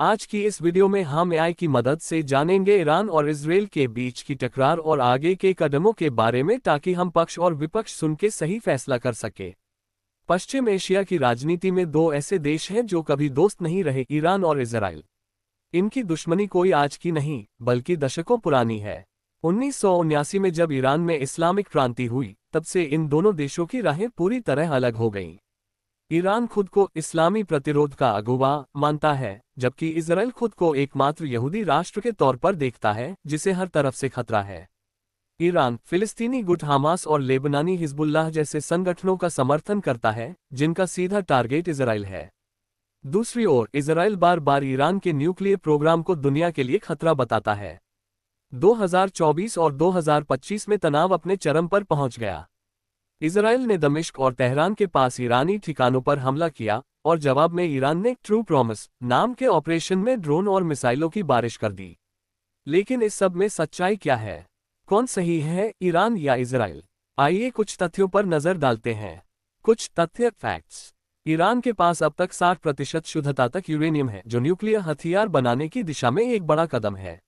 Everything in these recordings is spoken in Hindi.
आज की इस वीडियो में हम एआई की मदद से जानेंगे ईरान और इजराइल के बीच की टकरार और आगे के कदमों के बारे में, ताकि हम पक्ष और विपक्ष सुन के सही फैसला कर सके। पश्चिम एशिया की राजनीति में दो ऐसे देश हैं जो कभी दोस्त नहीं रहे, ईरान और इजराइल। इनकी दुश्मनी कोई आज की नहीं, बल्कि दशकों पुरानी है। 1979 में जब ईरान में इस्लामिक क्रांति हुई, तब से इन दोनों देशों की राहें पूरी तरह अलग हो गईं। ईरान खुद को इस्लामी प्रतिरोध का अगुवा मानता है, जबकि इजराइल खुद को एकमात्र यहूदी राष्ट्र के तौर पर देखता है जिसे हर तरफ से खतरा है। ईरान फिलिस्तीनी गुट हमास और लेबनानी हिजबुल्लाह जैसे संगठनों का समर्थन करता है, जिनका सीधा टारगेट इजराइल है। दूसरी ओर इजराइल बार बार ईरान के न्यूक्लियर प्रोग्राम को दुनिया के लिए खतरा बताता है। 2024 और 2025 में तनाव अपने चरम पर पहुंच गया। इजराइल ने दमिश्क और तेहरान के पास ईरानी ठिकानों पर हमला किया, और जवाब में ईरान ने ट्रू प्रॉमिस नाम के ऑपरेशन में ड्रोन और मिसाइलों की बारिश कर दी। लेकिन इस सब में सच्चाई क्या है? कौन सही है, ईरान या इजराइल? आइए कुछ तथ्यों पर नजर डालते हैं। कुछ तथ्य फैक्ट्स। ईरान के पास अब तक 60% शुद्धता तक यूरेनियम है, जो न्यूक्लियर हथियार बनाने की दिशा में एक बड़ा कदम है।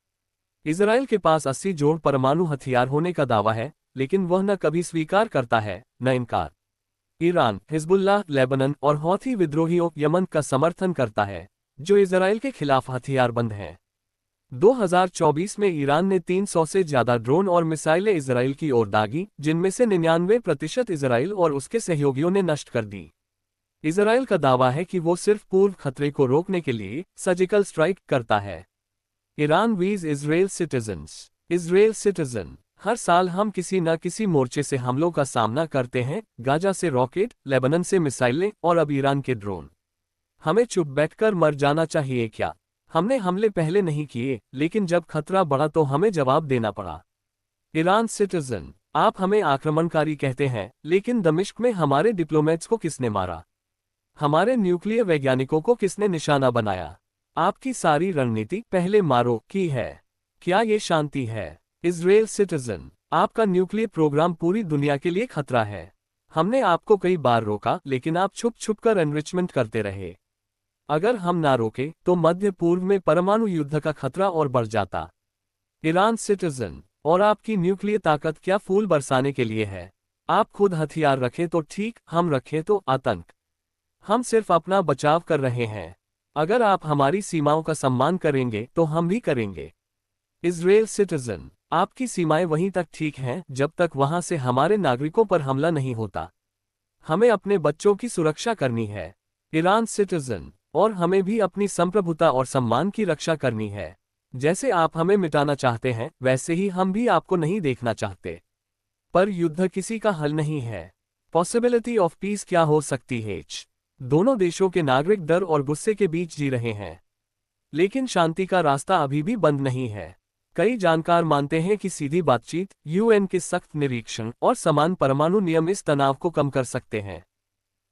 इजराइल के पास 80 जोड़ परमाणु हथियार होने का दावा है, लेकिन वह न कभी स्वीकार करता है न इनकार। ईरान हिजबुल्लाह, लेबनान और हौथी विद्रोहियों यमन का समर्थन करता है, जो इजराइल के खिलाफ हथियारबंद हैं। 2024 में ईरान ने 300 से ज्यादा ड्रोन और मिसाइलें इजराइल की ओर दागी, जिनमें से 99% इजराइल और उसके सहयोगियों ने नष्ट कर दी। इजराइल का दावा है कि वो सिर्फ पूर्व खतरे को रोकने के लिए सर्जिकल स्ट्राइक करता है। Iran vs Israel citizens. Israel citizen. हर साल हम किसी न किसी मोर्चे से हमलों का सामना करते हैं, गाजा से रॉकेट, लेबनान से मिसाइलें और अब ईरान के ड्रोन। हमें चुप बैठकर मर जाना चाहिए क्या? हमने हमले पहले नहीं किए, लेकिन जब खतरा बढ़ा तो हमें जवाब देना पड़ा। Iran citizen. आप हमें आक्रमणकारी कहते हैं, लेकिन दमिश्क में हमारे डिप्लोमेट्स को किसने मारा? हमारे न्यूक्लियर वैज्ञानिकों को किसने निशाना बनाया? आपकी सारी रणनीति पहले मारो की है। क्या ये शांति है? Israel citizen. आपका न्यूक्लियर प्रोग्राम पूरी दुनिया के लिए खतरा है। हमने आपको कई बार रोका, लेकिन आप छुप छुप कर एनरिचमेंट करते रहे। अगर हम ना रोके तो मध्य पूर्व में परमाणु युद्ध का खतरा और बढ़ जाता। Iran citizen. और आपकी न्यूक्लियर ताकत क्या फूल बरसाने के लिए है? आप खुद हथियार रखें तो ठीक, हम रखें तो आतंक। हम सिर्फ अपना बचाव कर रहे हैं। अगर आप हमारी सीमाओं का सम्मान करेंगे तो हम भी करेंगे। Israel citizen. आपकी सीमाएं वहीं तक ठीक हैं जब तक वहां से हमारे नागरिकों पर हमला नहीं होता। हमें अपने बच्चों की सुरक्षा करनी है। Iran citizen. और हमें भी अपनी संप्रभुता और सम्मान की रक्षा करनी है। जैसे आप हमें मिटाना चाहते हैं, वैसे ही हम भी आपको नहीं देखना चाहते। पर युद्ध किसी का हल नहीं है। पॉसिबिलिटी ऑफ पीस क्या हो सकती है? दोनों देशों के नागरिक डर और गुस्से के बीच जी रहे हैं, लेकिन शांति का रास्ता अभी भी बंद नहीं है। कई जानकार मानते हैं कि सीधी बातचीत, यूएन के सख्त निरीक्षण और समान परमाणु नियम इस तनाव को कम कर सकते हैं।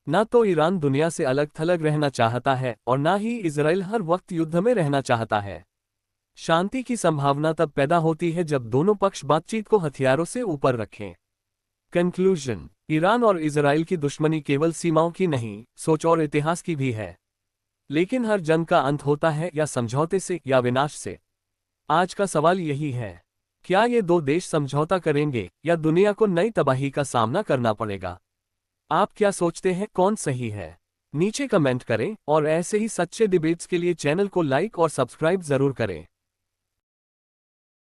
न तो ईरान दुनिया से अलग थलग रहना चाहता है, और न ही इजराइल हर वक्त युद्ध में रहना चाहता है। शांति की संभावना तब पैदा होती है जब दोनों पक्ष बातचीत को हथियारों से ऊपर रखें। कंक्लूजन। ईरान और इजराइल की दुश्मनी केवल सीमाओं की नहीं, सोच और इतिहास की भी है। लेकिन हर जंग का अंत होता है या समझौते से या विनाश से। आज का सवाल यही है, क्या ये दो देश समझौता करेंगे या दुनिया को नई तबाही का सामना करना पड़ेगा? आप क्या सोचते हैं, कौन सही है? नीचे कमेंट करें, और ऐसे ही सच्चे डिबेट्स के लिए चैनल को लाइक और सब्सक्राइब जरूर करें।